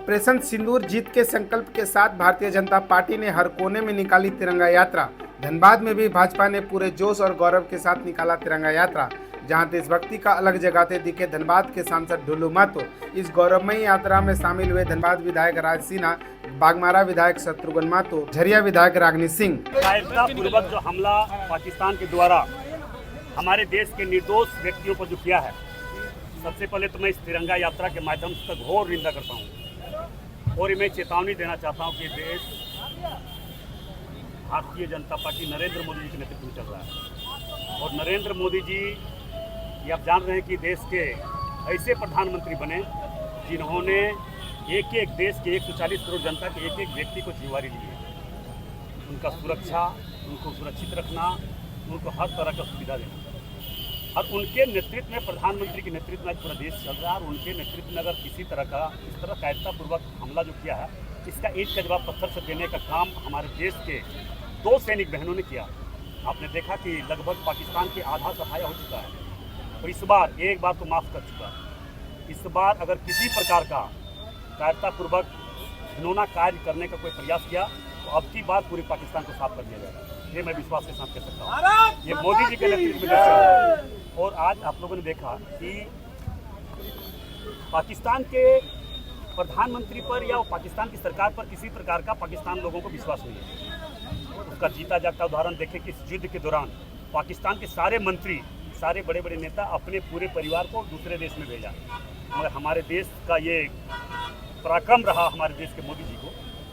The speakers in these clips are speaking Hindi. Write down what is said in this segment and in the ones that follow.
ऑपरेशन सिंदूर जीत के संकल्प के साथ भारतीय जनता पार्टी ने हर कोने में निकाली तिरंगा यात्रा। धनबाद में भी भाजपा ने पूरे जोश और गौरव के साथ निकाला तिरंगा यात्रा। जहां देशभक्ति का अलग जगाते दिखे धनबाद के सांसद ढुल्लू महतो। इस गौरवमयी यात्रा में शामिल हुए धनबाद विधायक राज सिन्हा, बागमारा विधायक शत्रुघ्न महतो, झरिया विधायक रागिनी सिंह। कायरतापूर्वक जो हमला पाकिस्तान के द्वारा हमारे देश के निर्दोष व्यक्तियों पर जो किया है, सबसे पहले तो मैं इस तिरंगा यात्रा के माध्यम से घोर निंदा करता हूँ और मैं चेतावनी देना चाहता हूँ कि देश भारतीय जनता पार्टी नरेंद्र मोदी जी के नेतृत्व में चल रहा है और नरेंद्र मोदी जी ये आप जान रहे हैं कि देश के ऐसे प्रधानमंत्री बने जिन्होंने एक एक देश के 140 करोड़ जनता के एक एक व्यक्ति को जिम्मेवारी ली है। उनका सुरक्षा, उनको सुरक्षित रखना, उनको हर तरह का सुविधा देना और उनके नेतृत्व में, प्रधानमंत्री के नेतृत्व में पूरा देश चल रहा है। और उनके नेतृत्व में अगर किसी तरह का इस तरह कायरतापूर्वक हमला जो किया है, इसका ईंट का जवाब पत्थर से देने का काम हमारे देश के 2 सैनिक बहनों ने किया। आपने देखा कि लगभग पाकिस्तान के आधा सफाया हो चुका है और इस बार एक बार तो माफ़ कर चुका है। इस बार अगर किसी प्रकार का कायरतापूर्वक घिनौना कार्य करने का कोई प्रयास किया तो अब की बार पूरे पाकिस्तान को साफ कर दिया जाएगा। ये मैं विश्वास के साथ कह सकता हूँ। ये मोदी जी के नेतृत्व में। और आज आप लोगों ने देखा कि पाकिस्तान के प्रधानमंत्री पर या पाकिस्तान की सरकार पर किसी प्रकार का पाकिस्तान लोगों को विश्वास नहीं है। उसका जीता जागता उदाहरण देखें कि इस युद्ध के दौरान पाकिस्तान के सारे मंत्री, सारे बड़े बड़े नेता अपने पूरे परिवार को दूसरे देश में भेजा। मगर हमारे देश का ये पराक्रम रहा हमारे देश के मोदी जी को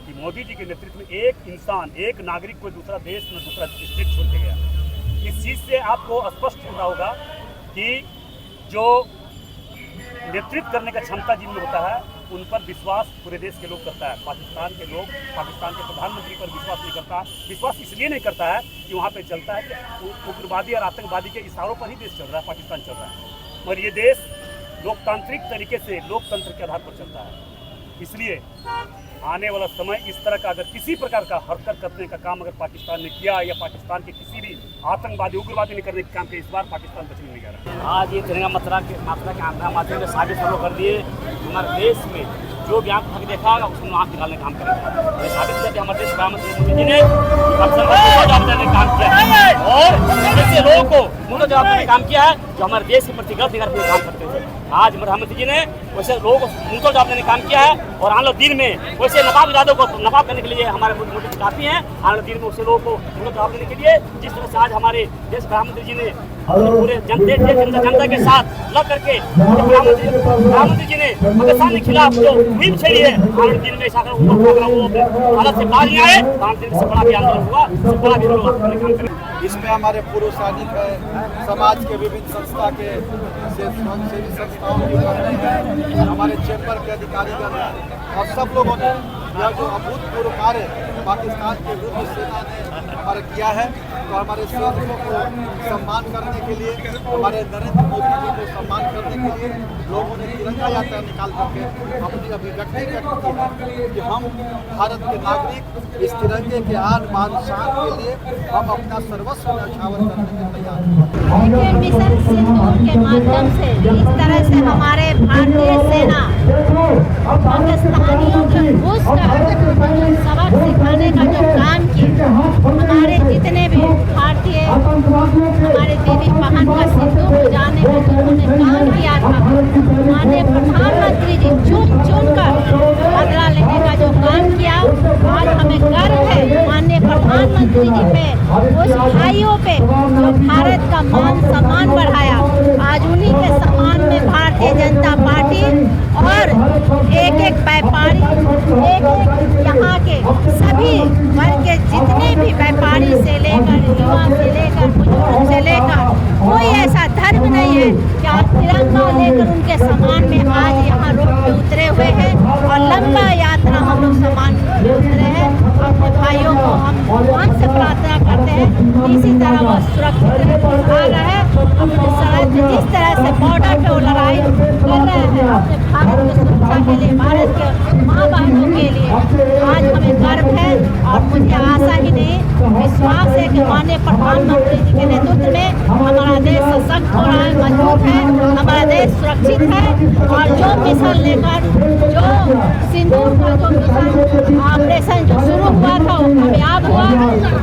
कि मोदी जी के नेतृत्व में एक इंसान, एक नागरिक को दूसरा देश में, दूसरा स्टेट छोड़ के गया। इस चीज़ से आपको स्पष्ट होता होगा कि जो नेतृत्व करने का क्षमता जिनमें होता है उन पर विश्वास पूरे देश के लोग करता है। पाकिस्तान के लोग पाकिस्तान के प्रधानमंत्री पर विश्वास नहीं करता। विश्वास इसलिए नहीं करता है कि वहाँ पे चलता है कि उग्रवादी और आतंकवादी के इशारों पर ही देश चल रहा है, पाकिस्तान चल रहा है। और ये देश लोकतांत्रिक तरीके से लोकतंत्र के आधार पर चलता है। इसलिए आने वाला समय इस तरह का अगर किसी प्रकार का हरकत करने का काम अगर पाकिस्तान ने किया या पाकिस्तान के किसी भी आतंकवादी, उग्रवादी ने करने का काम किया, इस बार पाकिस्तान बचने नहीं जा रहा। आज ये तिरंगा मात्रा के माध्यम से साबित शुरू कर दिए हमारे देश में जो भी आंख फक देखा होगा उसमें आंख निकालने का काम करेगा। ये साबित किया कि हमारे देश प्रधानमंत्री मोदी जी ने जवाब देने का काम किया है और ऐसे लोगों को मुझे जवाब देने का काम किया है जो हमारे देश के प्रति गलत निगाह से काम करते थे। आज प्रधानमंत्री जी ने वैसे लोगों को मुझको जवाब देने का काम किया है और आने वाले दिन में वैसे नवाब इरादों को नवाब करने के लिए हमारे मोदी जी काफ़ी हैं। आने वाले दिन में वैसे लोगों को मुझको जवाब देने के लिए जिस तरह से आज हमारे देश प्रधानमंत्री जी ने पूरे जनता के साथ लग करके प्रधानमंत्री जी ने पाकिस्तान के खिलाफ जो मुहिम छेड़ी है, आने दिन में वो हालत से बाहर नहीं आए, से बड़ा भी आंदोलन हुआ, से बड़ा भी लोग। इसमें हमारे पूर्व सैनिक है, समाज के विभिन्न संस्था के स्वयंसेवी संस्थाओं के हमारे चैम्बर के अधिकारीगण हैं और सब लोगों ने यह जो अभूतपूर्व कार्य पाकिस्तान के विरुद्ध सेना ने हमारे किया है, तो हमारे सैनिकों को सम्मान करने के लिए, हमारे नरेंद्र मोदी जी को सम्मान करने के लिए लोगों ने तिरंगा यात्रा निकाल करके अपनी अभिव्यक्ति व्यक्त की है कि हम भारत के नागरिक इस तिरंगे के आन बान शान के लिए हम अपना सर्वस्व न्यौछावर करने के तैयार हैं। मिशन सिंदूर के माध्यम से इस तरह से हमारे भारतीय सेना पाकिस्तानियों को घुसकर सबक सिखाने का जो काम किया, हमारे जितने भी भारतीय हमारे देवी बहन का सिंदूर जाने का जो उन्होंने काम किया था, माननीय प्रधानमंत्री जी चुन कर बदला लेने का जो काम किया, आज हमें गर्व है माननीय प्रधानमंत्री जी पे, उस भाइयों पे जो भारत का मान सम्मान बढ़ाया। आज उन्हीं के सम्मान में भारतीय जनता पार्टी और एक एक व्यापारी, एक एक यहाँ के सभी वर्ग के जितने भी व्यापारी से लेकर युवा से लेकर बुजुर्ग से लेकर कोई ऐसा धर्म नहीं है कि आप तिरंगा लेकर उनके सम्मान में आज यहाँ रोड पे उतरे हुए हैं और लंबा यात्रा हम लोग सम्मान में उतरे हैं। अपने भाइयों को हम भगवान से प्रार्थना करते हैं इसी तरह वो सुरक्षित आ रहे हैं अपने सड़क जिस तरह से बॉर्डर पे वो लड़ाई कर रहे हैं अपने भारत की सुरक्षा के लिए, भारत के माँ बहनों के लिए। आज हमें गर्व है और मुझे आशा ही नहीं विश्वास है कि माननीय प्रधानमंत्री जी के नेतृत्व में हमारा देश सशक्त हो रहा है, मजबूत है, हमारा देश सुरक्षित है। और जो मिशन लेकर जो सिंदूर का जो मिशन ऑपरेशन जो शुरू हुआ था वो कामयाब हुआ।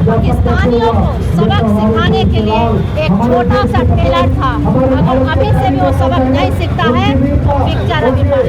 पाकिस्तानियों को सबक सिखाने के लिए एक छोटा सा ट्रेलर था, अगर अभी से भी वो सबक नहीं सीखता है तो पिक्चर अभी पड़